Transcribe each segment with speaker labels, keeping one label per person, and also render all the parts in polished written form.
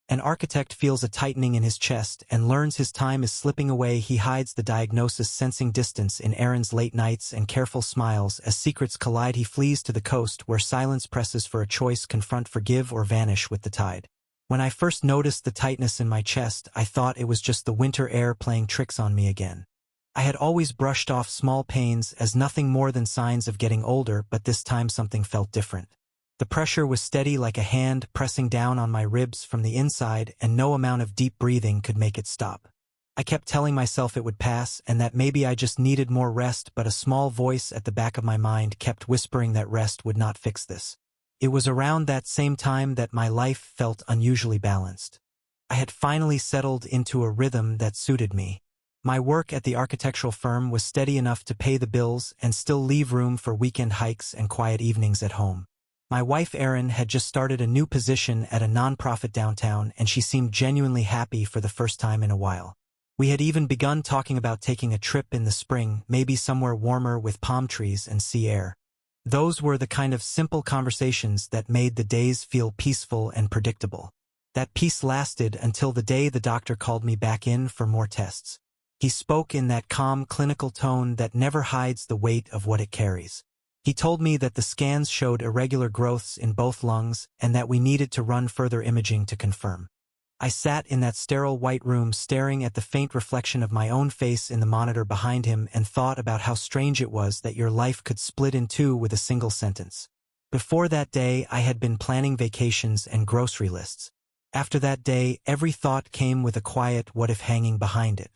Speaker 1: An architect feels a tightening in his chest and learns his time is slipping away. He hides the diagnosis, sensing distance in Erin's late nights and careful smiles. As secrets collide, he flees to the coast where silence presses for a choice: confront, forgive, or vanish with the tide. When I first noticed the tightness in my chest, I thought it was just the winter air playing tricks on me again. I had always brushed off small pains as nothing more than signs of getting older, but this time something felt different. The pressure was steady, like a hand pressing down on my ribs from the inside, and no amount of deep breathing could make it stop. I kept telling myself it would pass and that maybe I just needed more rest, but a small voice at the back of my mind kept whispering that rest would not fix this. It was around that same time that my life felt unusually balanced. I had finally settled into a rhythm that suited me. My work at the architectural firm was steady enough to pay the bills and still leave room for weekend hikes and quiet evenings at home. My wife Erin had just started a new position at a nonprofit downtown, and she seemed genuinely happy for the first time in a while. We had even begun talking about taking a trip in the spring, maybe somewhere warmer with palm trees and sea air. Those were the kind of simple conversations that made the days feel peaceful and predictable. That peace lasted until the day the doctor called me back in for more tests. He spoke in that calm, clinical tone that never hides the weight of what it carries. He told me that the scans showed irregular growths in both lungs and that we needed to run further imaging to confirm. I sat in that sterile white room staring at the faint reflection of my own face in the monitor behind him and thought about how strange it was that your life could split in two with a single sentence. Before that day, I had been planning vacations and grocery lists. After that day, every thought came with a quiet what if hanging behind it.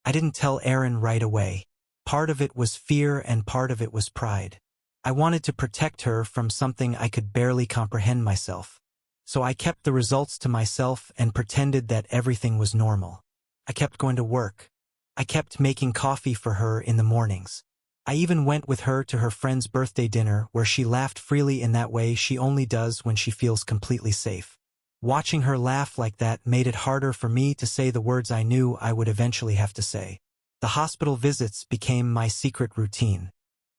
Speaker 1: I didn't tell Erin right away. Part of it was fear and part of it was pride. I wanted to protect her from something I could barely comprehend myself. So I kept the results to myself and pretended that everything was normal. I kept going to work. I kept making coffee for her in the mornings. I even went with her to her friend's birthday dinner, where she laughed freely in that way she only does when she feels completely safe. Watching her laugh like that made it harder for me to say the words I knew I would eventually have to say. The hospital visits became my secret routine.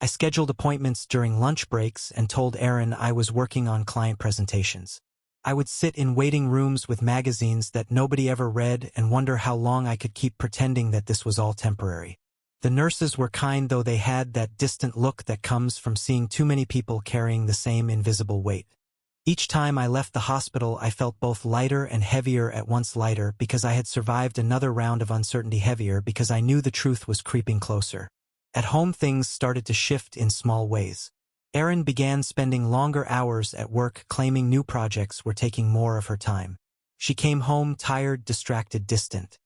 Speaker 1: I scheduled appointments during lunch breaks and told Erin I was working on client presentations. I would sit in waiting rooms with magazines that nobody ever read and wonder how long I could keep pretending that this was all temporary. The nurses were kind, though they had that distant look that comes from seeing too many people carrying the same invisible weight. Each time I left the hospital, I felt both lighter and heavier at once. Lighter because I had survived another round of uncertainty, heavier because I knew the truth was creeping closer. At home, things started to shift in small ways. Erin began spending longer hours at work, claiming new projects were taking more of her time. She came home tired, distracted, distant.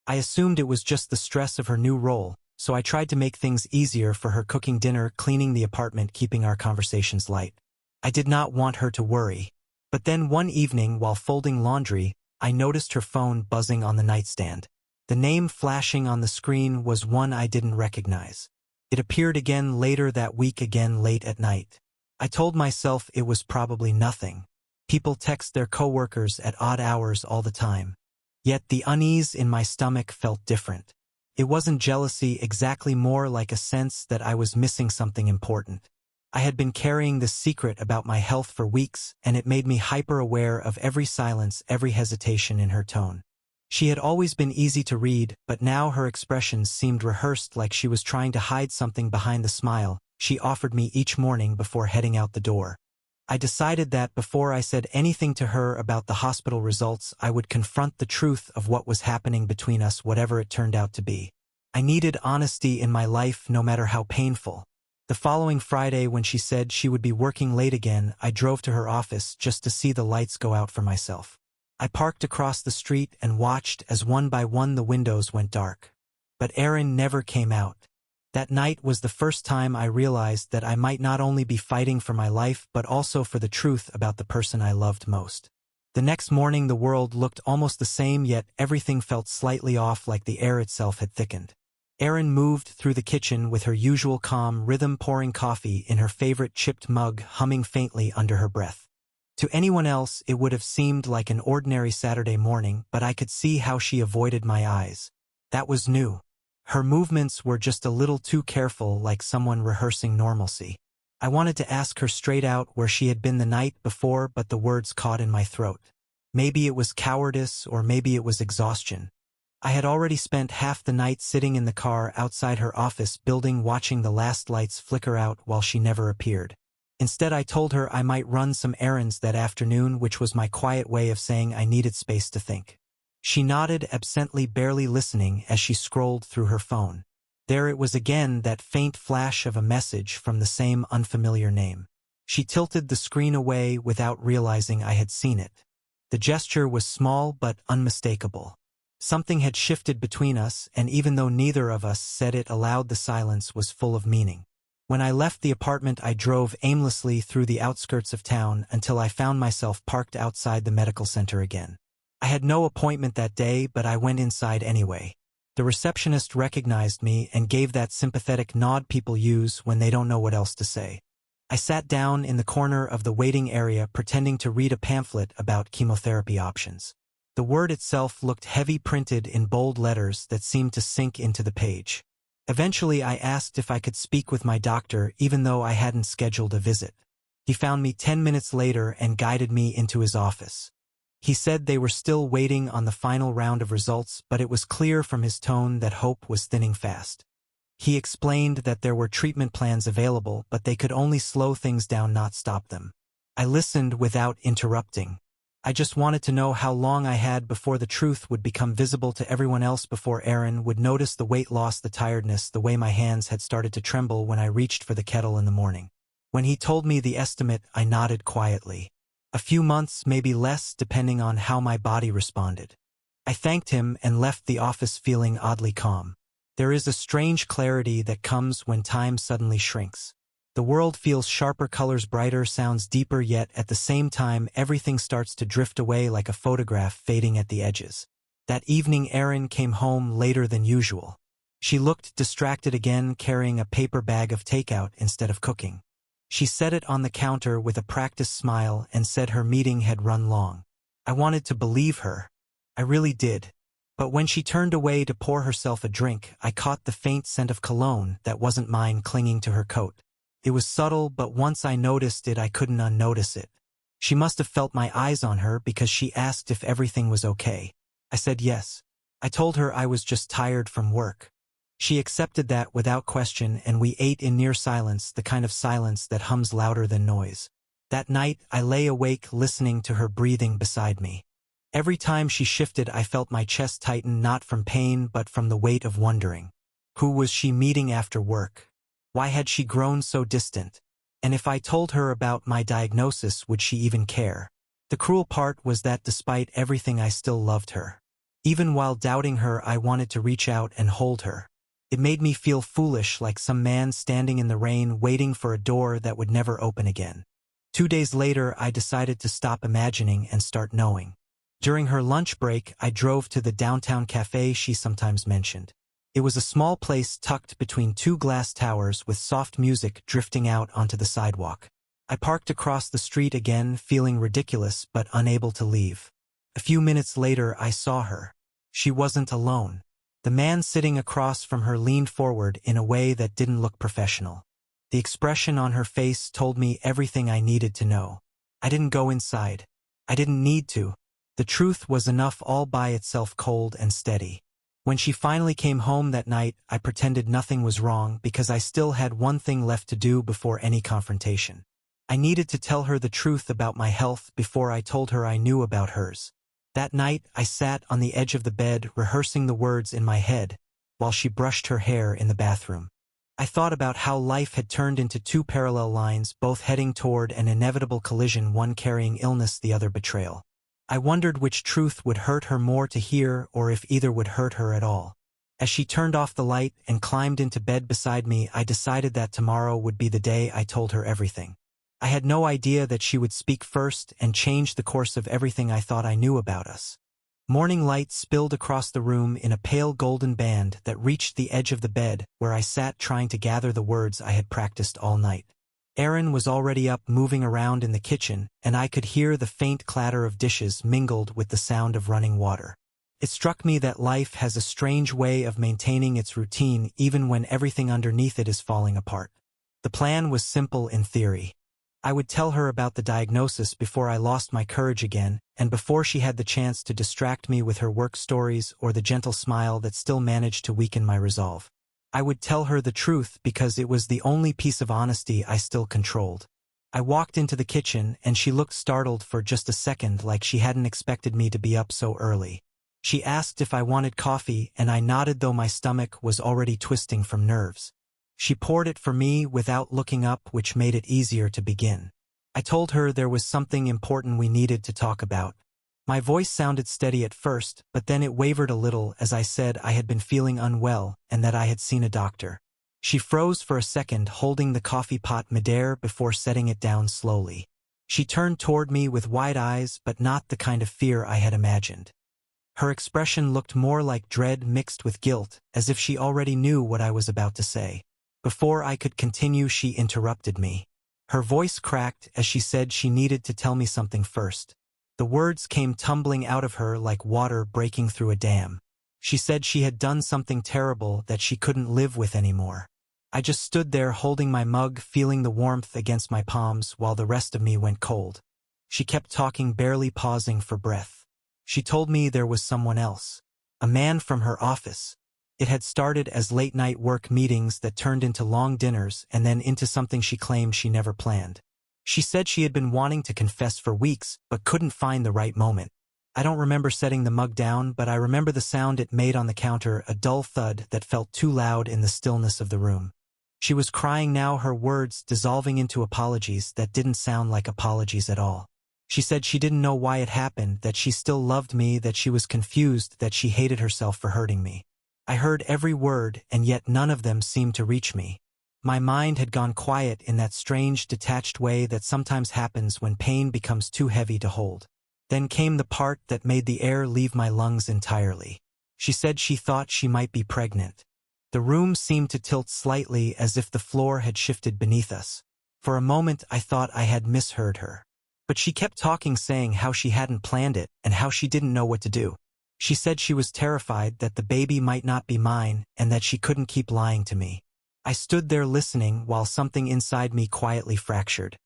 Speaker 1: I assumed it was just the stress of her new role, so I tried to make things easier for her, cooking dinner, cleaning the apartment, keeping our conversations light. I did not want her to worry. But then one evening, while folding laundry, I noticed her phone buzzing on the nightstand. The name flashing on the screen was one I didn't recognize. It appeared again later that week, again late at night. I told myself it was probably nothing. People text their coworkers at odd hours all the time. Yet the unease in my stomach felt different. It wasn't jealousy exactly, more like a sense that I was missing something important. I had been carrying this secret about my health for weeks, and it made me hyper-aware of every silence, every hesitation in her tone. She had always been easy to read, but now her expressions seemed rehearsed, like she was trying to hide something behind the smile she offered me each morning before heading out the door. I decided that before I said anything to her about the hospital results, I would confront the truth of what was happening between us, whatever it turned out to be. I needed honesty in my life, no matter how painful. The following Friday, when she said she would be working late again, I drove to her office just to see the lights go out for myself. I parked across the street and watched as one by one the windows went dark. But Erin never came out. That night was the first time I realized that I might not only be fighting for my life but also for the truth about the person I loved most. The next morning the world looked almost the same, yet everything felt slightly off, like the air itself had thickened. Erin moved through the kitchen with her usual calm rhythm, pouring coffee in her favorite chipped mug, humming faintly under her breath. To anyone else, it would have seemed like an ordinary Saturday morning, but I could see how she avoided my eyes. That was new. Her movements were just a little too careful, like someone rehearsing normalcy. I wanted to ask her straight out where she had been the night before, but the words caught in my throat. Maybe it was cowardice or maybe it was exhaustion. I had already spent half the night sitting in the car outside her office building watching the last lights flicker out while she never appeared. Instead I told her I might run some errands that afternoon, which was my quiet way of saying I needed space to think. She nodded absently, barely listening as she scrolled through her phone. There it was again, that faint flash of a message from the same unfamiliar name. She tilted the screen away without realizing I had seen it. The gesture was small but unmistakable. Something had shifted between us, and even though neither of us said it aloud, the silence was full of meaning. When I left the apartment, I drove aimlessly through the outskirts of town until I found myself parked outside the medical center again. I had no appointment that day, but I went inside anyway. The receptionist recognized me and gave that sympathetic nod people use when they don't know what else to say. I sat down in the corner of the waiting area, pretending to read a pamphlet about chemotherapy options. The word itself looked heavy, printed in bold letters that seemed to sink into the page. Eventually I asked if I could speak with my doctor, even though I hadn't scheduled a visit. He found me 10 minutes later and guided me into his office. He said they were still waiting on the final round of results, but it was clear from his tone that hope was thinning fast. He explained that there were treatment plans available, but they could only slow things down, not stop them. I listened without interrupting. I just wanted to know how long I had before the truth would become visible to everyone else, before Erin would notice the weight loss, the tiredness, the way my hands had started to tremble when I reached for the kettle in the morning. When he told me the estimate, I nodded quietly. A few months, maybe less, depending on how my body responded. I thanked him and left the office feeling oddly calm. There is a strange clarity that comes when time suddenly shrinks. The world feels sharper, colors brighter, sounds deeper, yet at the same time everything starts to drift away like a photograph fading at the edges. That evening Erin came home later than usual. She looked distracted again, carrying a paper bag of takeout instead of cooking. She set it on the counter with a practiced smile and said her meeting had run long. I wanted to believe her. I really did. But when she turned away to pour herself a drink, I caught the faint scent of cologne that wasn't mine clinging to her coat. It was subtle, but once I noticed it, I couldn't unnotice it. She must have felt my eyes on her because she asked if everything was okay. I said yes. I told her I was just tired from work. She accepted that without question, and we ate in near silence, the kind of silence that hums louder than noise. That night, I lay awake listening to her breathing beside me. Every time she shifted, I felt my chest tighten, not from pain but from the weight of wondering. Who was she meeting after work? Why had she grown so distant? And if I told her about my diagnosis, would she even care? The cruel part was that despite everything, I still loved her. Even while doubting her, I wanted to reach out and hold her. It made me feel foolish, like some man standing in the rain waiting for a door that would never open again. 2 days later, I decided to stop imagining and start knowing. During her lunch break, I drove to the downtown cafe she sometimes mentioned. It was a small place tucked between two glass towers with soft music drifting out onto the sidewalk. I parked across the street again, feeling ridiculous but unable to leave. A few minutes later, I saw her. She wasn't alone. The man sitting across from her leaned forward in a way that didn't look professional. The expression on her face told me everything I needed to know. I didn't go inside. I didn't need to. The truth was enough all by itself, cold and steady. When she finally came home that night, I pretended nothing was wrong because I still had one thing left to do before any confrontation. I needed to tell her the truth about my health before I told her I knew about hers. That night, I sat on the edge of the bed, rehearsing the words in my head, while she brushed her hair in the bathroom. I thought about how life had turned into two parallel lines, both heading toward an inevitable collision, one carrying illness, the other betrayal. I wondered which truth would hurt her more to hear, or if either would hurt her at all. As she turned off the light and climbed into bed beside me, I decided that tomorrow would be the day I told her everything. I had no idea that she would speak first and change the course of everything I thought I knew about us. Morning light spilled across the room in a pale golden band that reached the edge of the bed where I sat trying to gather the words I had practiced all night. Erin was already up, moving around in the kitchen, and I could hear the faint clatter of dishes mingled with the sound of running water. It struck me that life has a strange way of maintaining its routine even when everything underneath it is falling apart. The plan was simple in theory. I would tell her about the diagnosis before I lost my courage again, and before she had the chance to distract me with her work stories or the gentle smile that still managed to weaken my resolve. I would tell her the truth because it was the only piece of honesty I still controlled. I walked into the kitchen and she looked startled for just a second, like she hadn't expected me to be up so early. She asked if I wanted coffee and I nodded, though my stomach was already twisting from nerves. She poured it for me without looking up, which made it easier to begin. I told her there was something important we needed to talk about. My voice sounded steady at first, but then it wavered a little as I said I had been feeling unwell and that I had seen a doctor. She froze for a second, holding the coffee pot midair before setting it down slowly. She turned toward me with wide eyes, but not the kind of fear I had imagined. Her expression looked more like dread mixed with guilt, as if she already knew what I was about to say. Before I could continue, she interrupted me. Her voice cracked as she said she needed to tell me something first. The words came tumbling out of her like water breaking through a dam. She said she had done something terrible that she couldn't live with anymore. I just stood there holding my mug, feeling the warmth against my palms while the rest of me went cold. She kept talking, barely pausing for breath. She told me there was someone else. A man from her office. It had started as late-night work meetings that turned into long dinners and then into something she claimed she never planned. She said she had been wanting to confess for weeks, but couldn't find the right moment. I don't remember setting the mug down, but I remember the sound it made on the counter, a dull thud that felt too loud in the stillness of the room. She was crying now, her words dissolving into apologies that didn't sound like apologies at all. She said she didn't know why it happened, that she still loved me, that she was confused, that she hated herself for hurting me. I heard every word, and yet none of them seemed to reach me. My mind had gone quiet in that strange, detached way that sometimes happens when pain becomes too heavy to hold. Then came the part that made the air leave my lungs entirely. She said she thought she might be pregnant. The room seemed to tilt slightly, as if the floor had shifted beneath us. For a moment I thought I had misheard her. But she kept talking, saying how she hadn't planned it and how she didn't know what to do. She said she was terrified that the baby might not be mine and that she couldn't keep lying to me. I stood there listening while something inside me quietly fractured.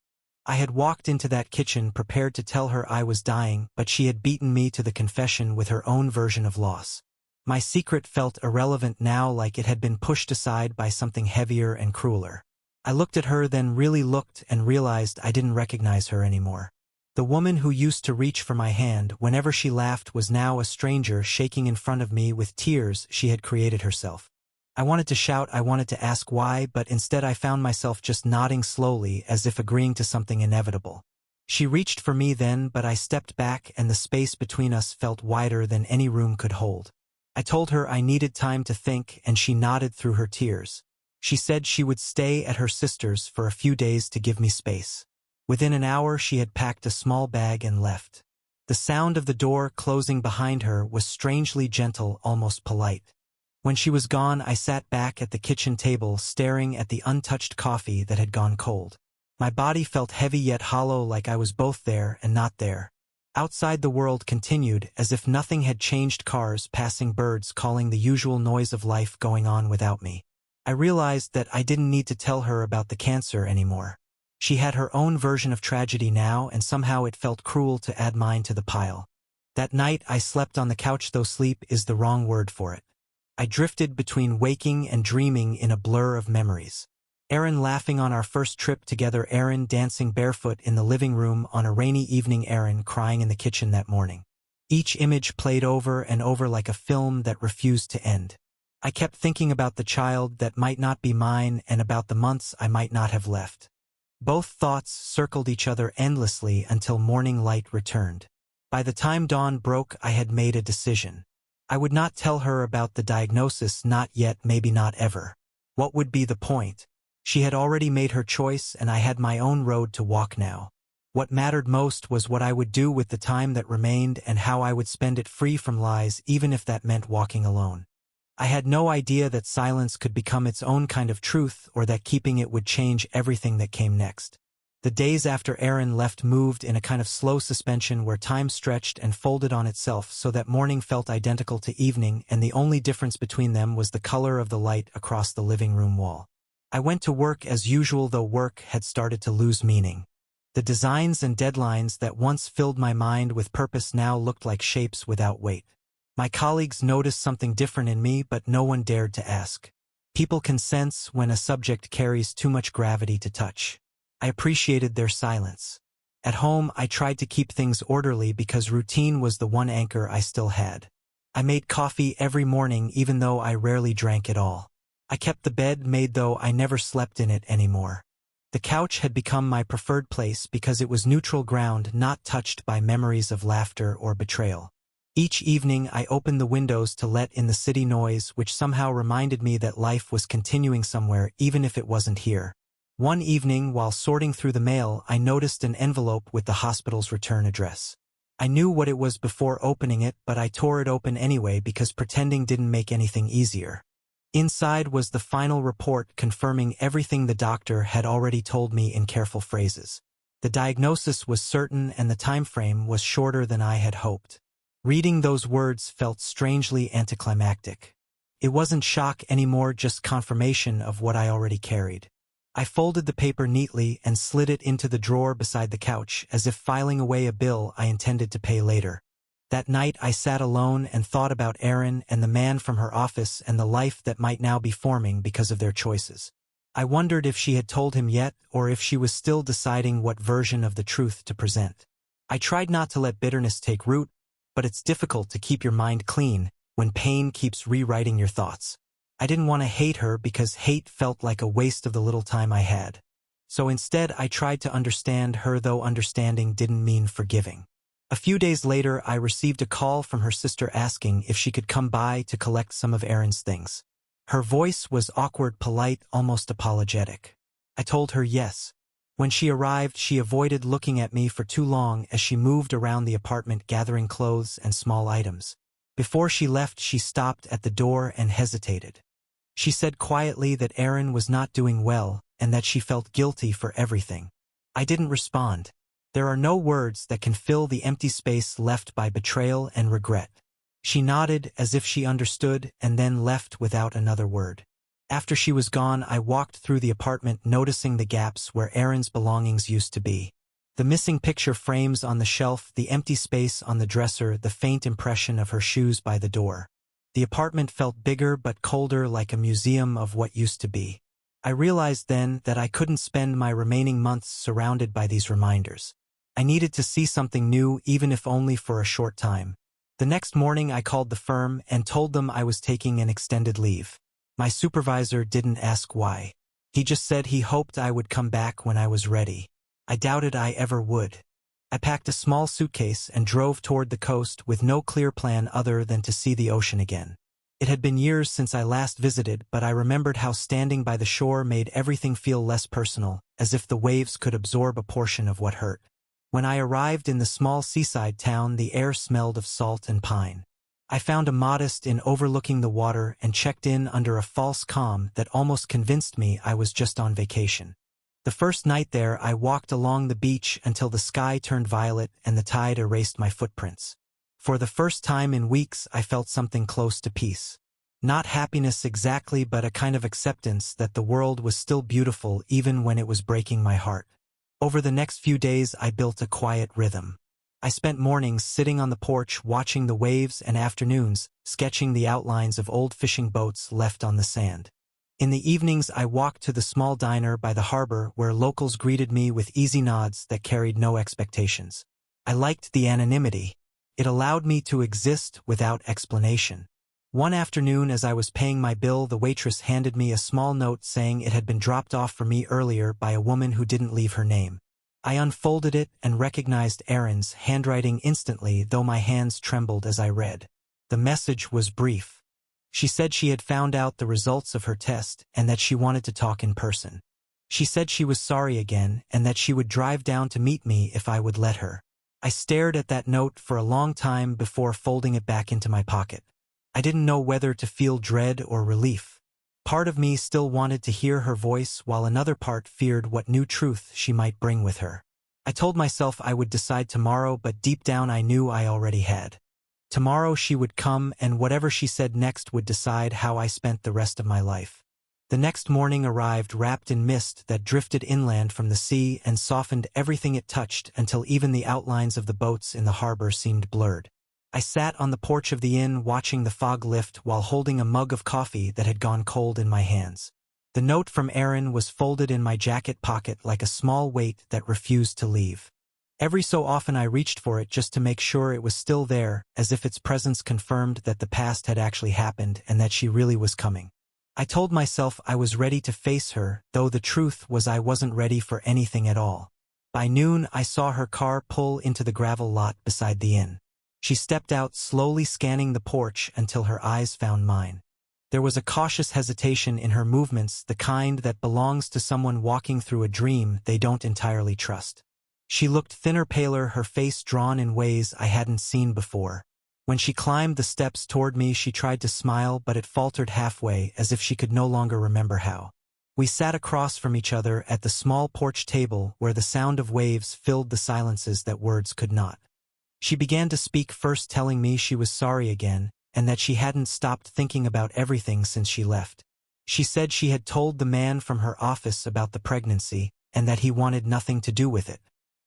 Speaker 1: I had walked into that kitchen prepared to tell her I was dying, but she had beaten me to the confession with her own version of loss. My secret felt irrelevant now, like it had been pushed aside by something heavier and crueler. I looked at her, then really looked, and realized I didn't recognize her anymore. The woman who used to reach for my hand whenever she laughed was now a stranger, shaking in front of me with tears she had created herself. I wanted to shout, I wanted to ask why, but instead I found myself just nodding slowly, as if agreeing to something inevitable. She reached for me then, but I stepped back and the space between us felt wider than any room could hold. I told her I needed time to think, and she nodded through her tears. She said she would stay at her sister's for a few days to give me space. Within an hour she had packed a small bag and left. The sound of the door closing behind her was strangely gentle, almost polite. When she was gone, I sat back at the kitchen table, staring at the untouched coffee that had gone cold. My body felt heavy yet hollow, like I was both there and not there. Outside, the world continued, as if nothing had changed, cars passing, birds calling, the usual noise of life going on without me. I realized that I didn't need to tell her about the cancer anymore. She had her own version of tragedy now, and somehow it felt cruel to add mine to the pile. That night I slept on the couch, though sleep is the wrong word for it. I drifted between waking and dreaming in a blur of memories. Erin laughing on our first trip together, Erin dancing barefoot in the living room on a rainy evening, Erin crying in the kitchen that morning. Each image played over and over like a film that refused to end. I kept thinking about the child that might not be mine and about the months I might not have left. Both thoughts circled each other endlessly until morning light returned. By the time dawn broke, I had made a decision. I would not tell her about the diagnosis, not yet, maybe not ever. What would be the point? She had already made her choice, and I had my own road to walk now. What mattered most was what I would do with the time that remained and how I would spend it free from lies, even if that meant walking alone. I had no idea that silence could become its own kind of truth, or that keeping it would change everything that came next. The days after Erin left moved in a kind of slow suspension where time stretched and folded on itself so that morning felt identical to evening, and the only difference between them was the color of the light across the living room wall. I went to work as usual, though work had started to lose meaning. The designs and deadlines that once filled my mind with purpose now looked like shapes without weight. My colleagues noticed something different in me, but no one dared to ask. People can sense when a subject carries too much gravity to touch. I appreciated their silence. At home, I tried to keep things orderly because routine was the one anchor I still had. I made coffee every morning even though I rarely drank it all. I kept the bed made though I never slept in it anymore. The couch had become my preferred place because it was neutral ground not touched by memories of laughter or betrayal. Each evening I opened the windows to let in the city noise, which somehow reminded me that life was continuing somewhere even if it wasn't here. One evening, while sorting through the mail, I noticed an envelope with the hospital's return address. I knew what it was before opening it, but I tore it open anyway because pretending didn't make anything easier. Inside was the final report confirming everything the doctor had already told me in careful phrases. The diagnosis was certain and the time frame was shorter than I had hoped. Reading those words felt strangely anticlimactic. It wasn't shock anymore, just confirmation of what I already carried. I folded the paper neatly and slid it into the drawer beside the couch, as if filing away a bill I intended to pay later. That night I sat alone and thought about Erin and the man from her office and the life that might now be forming because of their choices. I wondered if she had told him yet, or if she was still deciding what version of the truth to present. I tried not to let bitterness take root, but it's difficult to keep your mind clean when pain keeps rewriting your thoughts. I didn't want to hate her because hate felt like a waste of the little time I had. So instead I tried to understand her, though understanding didn't mean forgiving. A few days later I received a call from her sister asking if she could come by to collect some of Erin's things. Her voice was awkward, polite, almost apologetic. I told her yes. When she arrived, she avoided looking at me for too long as she moved around the apartment gathering clothes and small items. Before she left, she stopped at the door and hesitated. She said quietly that Erin was not doing well and that she felt guilty for everything. I didn't respond. There are no words that can fill the empty space left by betrayal and regret. She nodded as if she understood and then left without another word. After she was gone, I walked through the apartment, noticing the gaps where Erin's belongings used to be. The missing picture frames on the shelf, the empty space on the dresser, the faint impression of her shoes by the door. The apartment felt bigger but colder, like a museum of what used to be. I realized then that I couldn't spend my remaining months surrounded by these reminders. I needed to see something new, even if only for a short time. The next morning I called the firm and told them I was taking an extended leave. My supervisor didn't ask why. He just said he hoped I would come back when I was ready. I doubted I ever would. I packed a small suitcase and drove toward the coast with no clear plan other than to see the ocean again. It had been years since I last visited, but I remembered how standing by the shore made everything feel less personal, as if the waves could absorb a portion of what hurt. When I arrived in the small seaside town, the air smelled of salt and pine. I found a modest inn overlooking the water and checked in under a false calm that almost convinced me I was just on vacation. The first night there, I walked along the beach until the sky turned violet and the tide erased my footprints. For the first time in weeks, I felt something close to peace. Not happiness exactly, but a kind of acceptance that the world was still beautiful even when it was breaking my heart. Over the next few days, I built a quiet rhythm. I spent mornings sitting on the porch watching the waves and afternoons sketching the outlines of old fishing boats left on the sand. In the evenings, I walked to the small diner by the harbor where locals greeted me with easy nods that carried no expectations. I liked the anonymity. It allowed me to exist without explanation. One afternoon, as I was paying my bill, the waitress handed me a small note saying it had been dropped off for me earlier by a woman who didn't leave her name. I unfolded it and recognized Erin's handwriting instantly, though my hands trembled as I read. The message was brief. She said she had found out the results of her test and that she wanted to talk in person. She said she was sorry again and that she would drive down to meet me if I would let her. I stared at that note for a long time before folding it back into my pocket. I didn't know whether to feel dread or relief. Part of me still wanted to hear her voice, while another part feared what new truth she might bring with her. I told myself I would decide tomorrow, but deep down I knew I already had. Tomorrow she would come, and whatever she said next would decide how I spent the rest of my life. The next morning arrived wrapped in mist that drifted inland from the sea and softened everything it touched until even the outlines of the boats in the harbor seemed blurred. I sat on the porch of the inn watching the fog lift while holding a mug of coffee that had gone cold in my hands. The note from Erin was folded in my jacket pocket like a small weight that refused to leave. Every so often I reached for it just to make sure it was still there, as if its presence confirmed that the past had actually happened and that she really was coming. I told myself I was ready to face her, though the truth was I wasn't ready for anything at all. By noon, I saw her car pull into the gravel lot beside the inn. She stepped out, slowly scanning the porch until her eyes found mine. There was a cautious hesitation in her movements, the kind that belongs to someone walking through a dream they don't entirely trust. She looked thinner, paler, her face drawn in ways I hadn't seen before. When she climbed the steps toward me, she tried to smile, but it faltered halfway, as if she could no longer remember how. We sat across from each other at the small porch table where the sound of waves filled the silences that words could not. She began to speak, first telling me she was sorry again, and that she hadn't stopped thinking about everything since she left. She said she had told the man from her office about the pregnancy, and that he wanted nothing to do with it.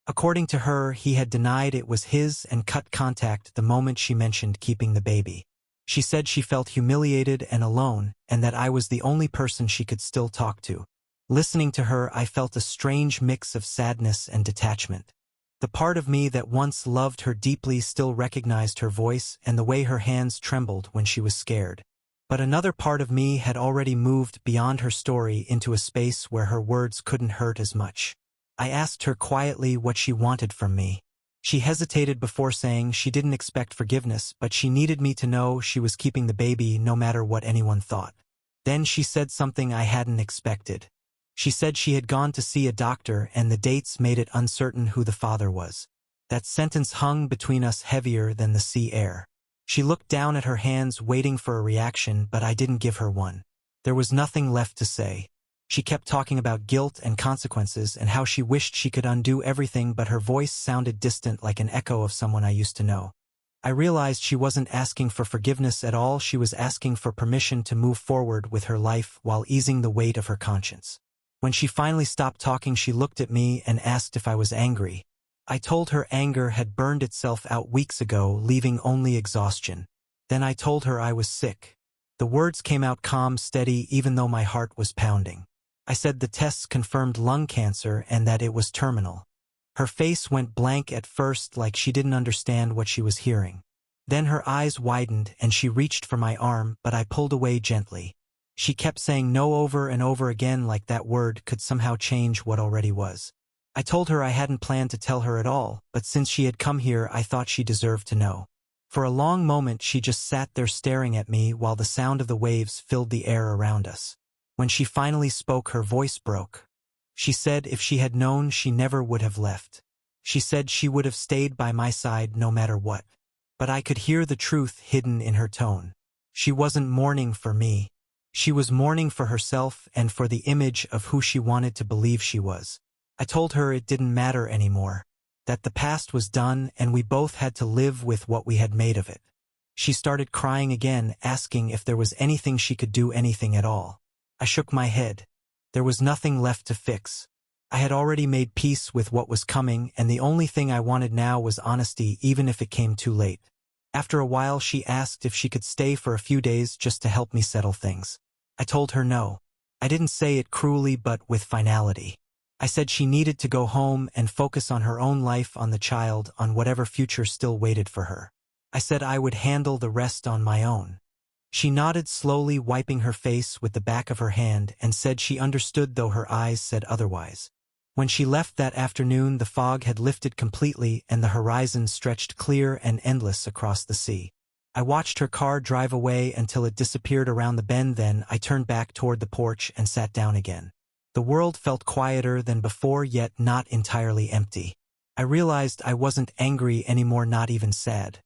Speaker 1: According to her, he had denied it was his and cut contact the moment she mentioned keeping the baby. She said she felt humiliated and alone, and that I was the only person she could still talk to. Listening to her, I felt a strange mix of sadness and detachment. The part of me that once loved her deeply still recognized her voice and the way her hands trembled when she was scared. But another part of me had already moved beyond her story into a space where her words couldn't hurt as much. I asked her quietly what she wanted from me. She hesitated before saying she didn't expect forgiveness, but she needed me to know she was keeping the baby no matter what anyone thought. Then she said something I hadn't expected. She said she had gone to see a doctor and the dates made it uncertain who the father was. That sentence hung between us heavier than the sea air. She looked down at her hands, waiting for a reaction, but I didn't give her one. There was nothing left to say. She kept talking about guilt and consequences and how she wished she could undo everything, but her voice sounded distant, like an echo of someone I used to know. I realized she wasn't asking for forgiveness at all. She was asking for permission to move forward with her life while easing the weight of her conscience. When she finally stopped talking, she looked at me and asked if I was angry. I told her anger had burned itself out weeks ago, leaving only exhaustion. Then I told her I was sick. The words came out calm, steady, even though my heart was pounding. I said the tests confirmed lung cancer and that it was terminal. Her face went blank at first, like she didn't understand what she was hearing. Then her eyes widened and she reached for my arm, but I pulled away gently. She kept saying no over and over again, like that word could somehow change what already was. I told her I hadn't planned to tell her at all, but since she had come here, I thought she deserved to know. For a long moment she just sat there staring at me while the sound of the waves filled the air around us. When she finally spoke, her voice broke. She said if she had known, she never would have left. She said she would have stayed by my side no matter what. But I could hear the truth hidden in her tone. She wasn't mourning for me. She was mourning for herself and for the image of who she wanted to believe she was. I told her it didn't matter anymore, that the past was done and we both had to live with what we had made of it. She started crying again, asking if there was anything she could do, anything at all. I shook my head. There was nothing left to fix. I had already made peace with what was coming, and the only thing I wanted now was honesty, even if it came too late. After a while, she asked if she could stay for a few days just to help me settle things. I told her no. I didn't say it cruelly, but with finality. I said she needed to go home and focus on her own life, on the child, on whatever future still waited for her. I said I would handle the rest on my own. She nodded slowly, wiping her face with the back of her hand, and said she understood, though her eyes said otherwise. When she left that afternoon, the fog had lifted completely and the horizon stretched clear and endless across the sea. I watched her car drive away until it disappeared around the bend. Then I turned back toward the porch and sat down again. The world felt quieter than before, yet not entirely empty. I realized I wasn't angry anymore, not even sad.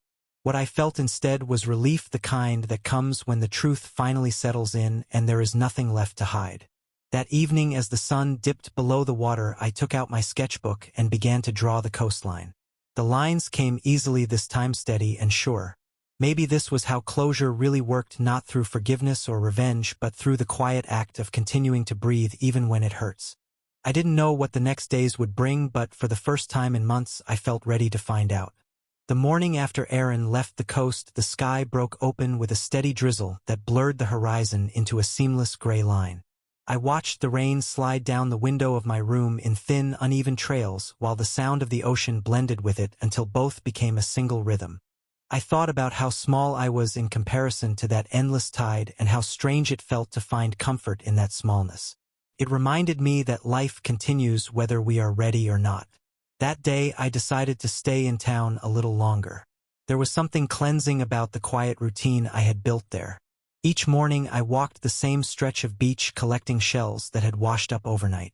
Speaker 1: What I felt instead was relief, the kind that comes when the truth finally settles in and there is nothing left to hide. That evening, as the sun dipped below the water, I took out my sketchbook and began to draw the coastline. The lines came easily this time, steady and sure. Maybe this was how closure really worked, not through forgiveness or revenge, but through the quiet act of continuing to breathe even when it hurts. I didn't know what the next days would bring, but for the first time in months, I felt ready to find out. The morning after Erin left the coast, the sky broke open with a steady drizzle that blurred the horizon into a seamless gray line. I watched the rain slide down the window of my room in thin, uneven trails, while the sound of the ocean blended with it until both became a single rhythm. I thought about how small I was in comparison to that endless tide and how strange it felt to find comfort in that smallness. It reminded me that life continues whether we are ready or not. That day, I decided to stay in town a little longer. There was something cleansing about the quiet routine I had built there. Each morning, I walked the same stretch of beach collecting shells that had washed up overnight.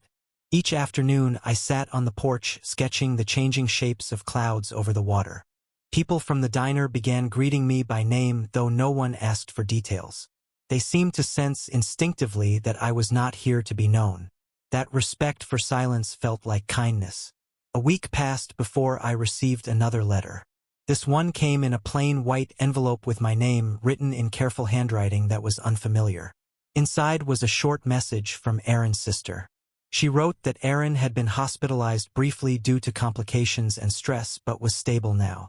Speaker 1: Each afternoon, I sat on the porch sketching the changing shapes of clouds over the water. People from the diner began greeting me by name, though no one asked for details. They seemed to sense instinctively that I was not here to be known. That respect for silence felt like kindness. A week passed before I received another letter. This one came in a plain white envelope with my name written in careful handwriting that was unfamiliar. Inside was a short message from Erin's sister. She wrote that Erin had been hospitalized briefly due to complications and stress but was stable now.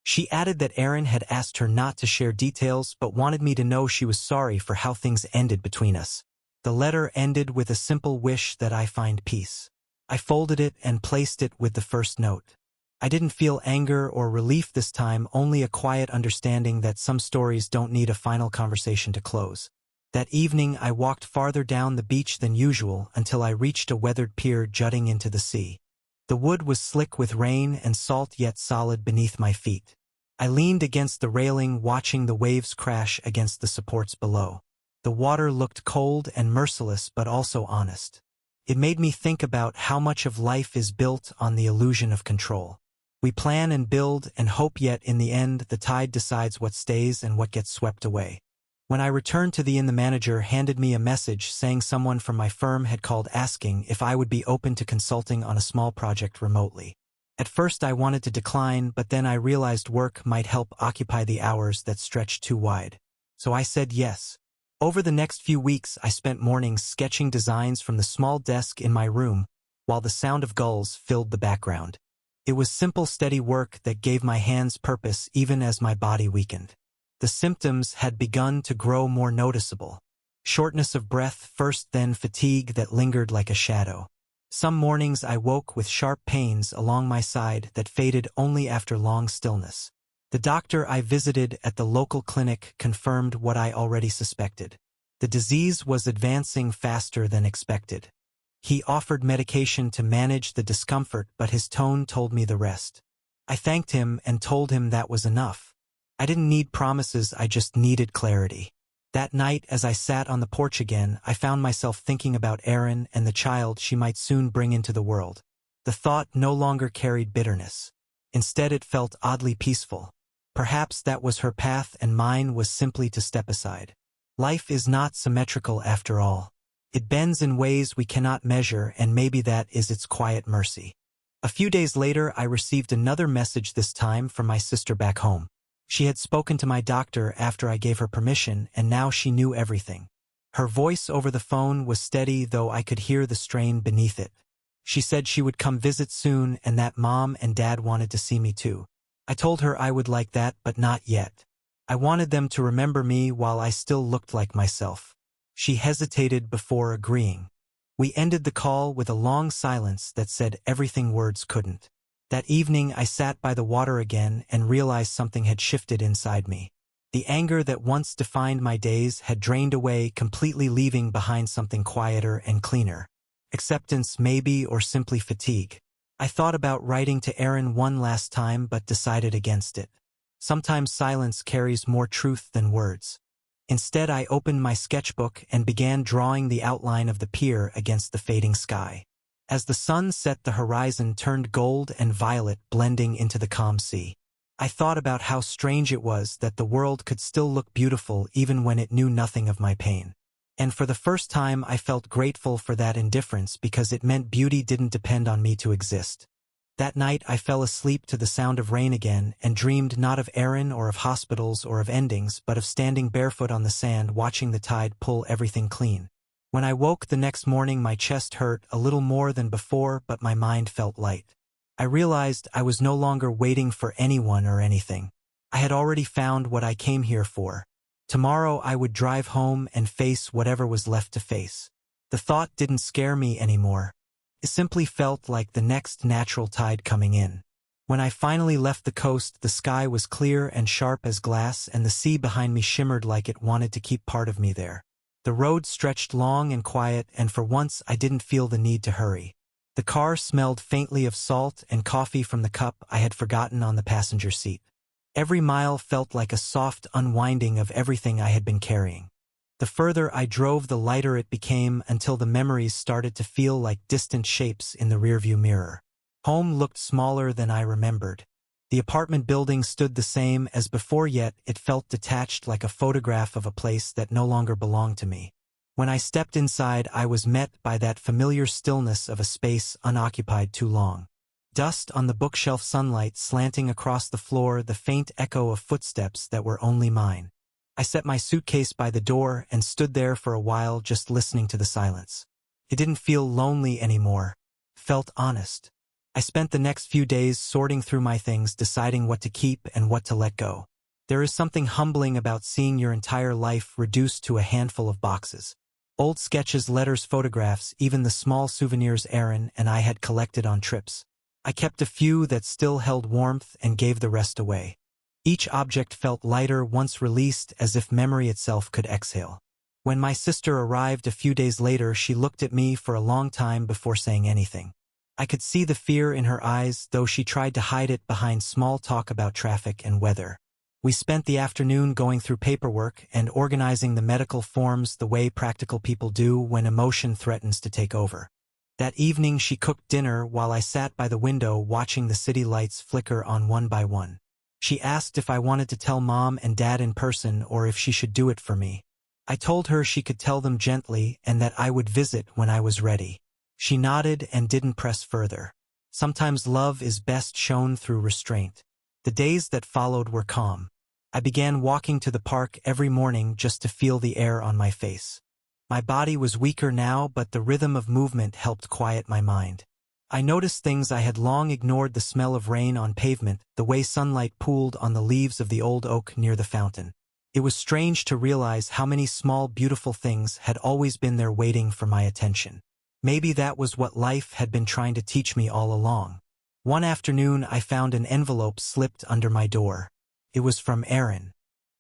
Speaker 1: She added that Erin had asked her not to share details but wanted me to know she was sorry for how things ended between us. The letter ended with a simple wish that I find peace. I folded it and placed it with the first note. I didn't feel anger or relief this time, only a quiet understanding that some stories don't need a final conversation to close. That evening I walked farther down the beach than usual until I reached a weathered pier jutting into the sea. The wood was slick with rain and salt yet solid beneath my feet. I leaned against the railing watching the waves crash against the supports below. The water looked cold and merciless but also honest. It made me think about how much of life is built on the illusion of control. We plan and build and hope, yet in the end the tide decides what stays and what gets swept away. When I returned to the inn, the manager handed me a message saying someone from my firm had called asking if I would be open to consulting on a small project remotely. At first I wanted to decline, but then I realized work might help occupy the hours that stretched too wide. So I said yes. Over the next few weeks I spent mornings sketching designs from the small desk in my room, while the sound of gulls filled the background. It was simple, steady work that gave my hands purpose even as my body weakened. The symptoms had begun to grow more noticeable. Shortness of breath first, then fatigue that lingered like a shadow. Some mornings I woke with sharp pains along my side that faded only after long stillness. The doctor I visited at the local clinic confirmed what I already suspected. The disease was advancing faster than expected. He offered medication to manage the discomfort, but his tone told me the rest. I thanked him and told him that was enough. I didn't need promises, I just needed clarity. That night, as I sat on the porch again, I found myself thinking about Erin and the child she might soon bring into the world. The thought no longer carried bitterness. Instead, it felt oddly peaceful. Perhaps that was her path and mine was simply to step aside. Life is not symmetrical after all. It bends in ways we cannot measure, and maybe that is its quiet mercy. A few days later, I received another message, this time from my sister back home. She had spoken to my doctor after I gave her permission, and now she knew everything. Her voice over the phone was steady, though I could hear the strain beneath it. She said she would come visit soon and that Mom and Dad wanted to see me too. I told her I would like that, but not yet. I wanted them to remember me while I still looked like myself. She hesitated before agreeing. We ended the call with a long silence that said everything words couldn't. That evening I sat by the water again and realized something had shifted inside me. The anger that once defined my days had drained away completely, leaving behind something quieter and cleaner. Acceptance maybe, or simply fatigue. I thought about writing to Erin one last time but decided against it. Sometimes silence carries more truth than words. Instead, I opened my sketchbook and began drawing the outline of the pier against the fading sky. As the sun set, the horizon turned gold and violet, blending into the calm sea. I thought about how strange it was that the world could still look beautiful even when it knew nothing of my pain. And for the first time I felt grateful for that indifference, because it meant beauty didn't depend on me to exist. That night I fell asleep to the sound of rain again and dreamed not of Erin or of hospitals or of endings but of standing barefoot on the sand watching the tide pull everything clean. When I woke the next morning my chest hurt a little more than before but my mind felt light. I realized I was no longer waiting for anyone or anything. I had already found what I came here for. Tomorrow I would drive home and face whatever was left to face. The thought didn't scare me anymore. It simply felt like the next natural tide coming in. When I finally left the coast, the sky was clear and sharp as glass and the sea behind me shimmered like it wanted to keep part of me there. The road stretched long and quiet and for once I didn't feel the need to hurry. The car smelled faintly of salt and coffee from the cup I had forgotten on the passenger seat. Every mile felt like a soft unwinding of everything I had been carrying. The further I drove the lighter it became until the memories started to feel like distant shapes in the rearview mirror. Home looked smaller than I remembered. The apartment building stood the same as before yet it felt detached like a photograph of a place that no longer belonged to me. When I stepped inside I was met by that familiar stillness of a space unoccupied too long. Dust on the bookshelf, sunlight slanting across the floor, the faint echo of footsteps that were only mine. I set my suitcase by the door and stood there for a while just listening to the silence. It didn't feel lonely anymore. Felt honest. I spent the next few days sorting through my things, deciding what to keep and what to let go. There is something humbling about seeing your entire life reduced to a handful of boxes. Old sketches, letters, photographs, even the small souvenirs Erin and I had collected on trips. I kept a few that still held warmth and gave the rest away. Each object felt lighter once released, as if memory itself could exhale. When my sister arrived a few days later, she looked at me for a long time before saying anything. I could see the fear in her eyes, though she tried to hide it behind small talk about traffic and weather. We spent the afternoon going through paperwork and organizing the medical forms the way practical people do when emotion threatens to take over. That evening she cooked dinner while I sat by the window watching the city lights flicker on one by one. She asked if I wanted to tell Mom and Dad in person or if she should do it for me. I told her she could tell them gently and that I would visit when I was ready. She nodded and didn't press further. Sometimes love is best shown through restraint. The days that followed were calm. I began walking to the park every morning just to feel the air on my face. My body was weaker now, but the rhythm of movement helped quiet my mind. I noticed things I had long ignored: the smell of rain on pavement, the way sunlight pooled on the leaves of the old oak near the fountain. It was strange to realize how many small, beautiful things had always been there waiting for my attention. Maybe that was what life had been trying to teach me all along. One afternoon I found an envelope slipped under my door. It was from Erin.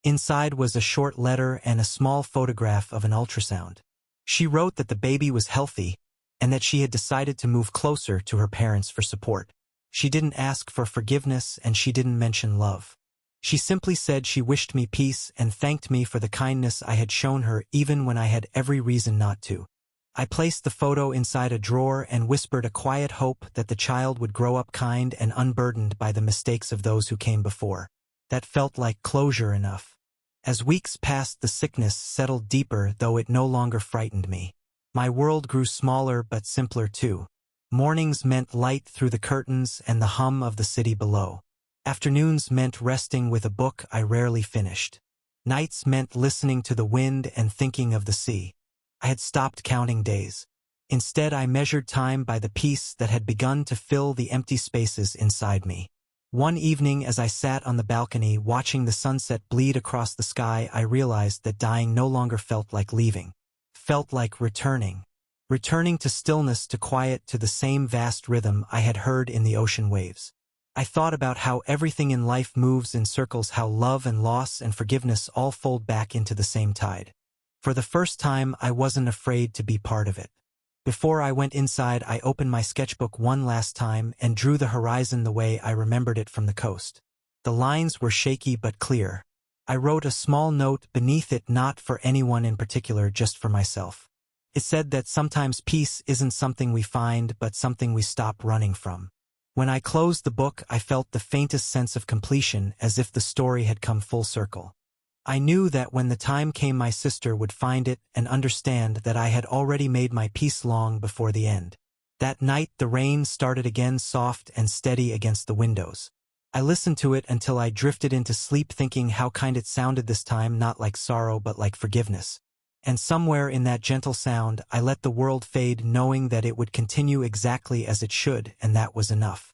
Speaker 1: Inside was a short letter and a small photograph of an ultrasound. She wrote that the baby was healthy and that she had decided to move closer to her parents for support. She didn't ask for forgiveness and she didn't mention love. She simply said she wished me peace and thanked me for the kindness I had shown her even when I had every reason not to. I placed the photo inside a drawer and whispered a quiet hope that the child would grow up kind and unburdened by the mistakes of those who came before. That felt like closure enough. As weeks passed, the sickness settled deeper, though it no longer frightened me. My world grew smaller but simpler too. Mornings meant light through the curtains and the hum of the city below. Afternoons meant resting with a book I rarely finished. Nights meant listening to the wind and thinking of the sea. I had stopped counting days. Instead, I measured time by the peace that had begun to fill the empty spaces inside me. One evening, as I sat on the balcony watching the sunset bleed across the sky, I realized that dying no longer felt like leaving. Felt like returning. Returning to stillness, to quiet, to the same vast rhythm I had heard in the ocean waves. I thought about how everything in life moves in circles, how love and loss and forgiveness all fold back into the same tide. For the first time, I wasn't afraid to be part of it. Before I went inside, I opened my sketchbook one last time and drew the horizon the way I remembered it from the coast. The lines were shaky but clear. I wrote a small note beneath it, not for anyone in particular, just for myself. It said that sometimes peace isn't something we find, but something we stop running from. When I closed the book, I felt the faintest sense of completion, as if the story had come full circle. I knew that when the time came, my sister would find it and understand that I had already made my peace long before the end. That night the rain started again, soft and steady against the windows. I listened to it until I drifted into sleep, thinking how kind it sounded this time, not like sorrow but like forgiveness. And somewhere in that gentle sound I let the world fade, knowing that it would continue exactly as it should, and that was enough.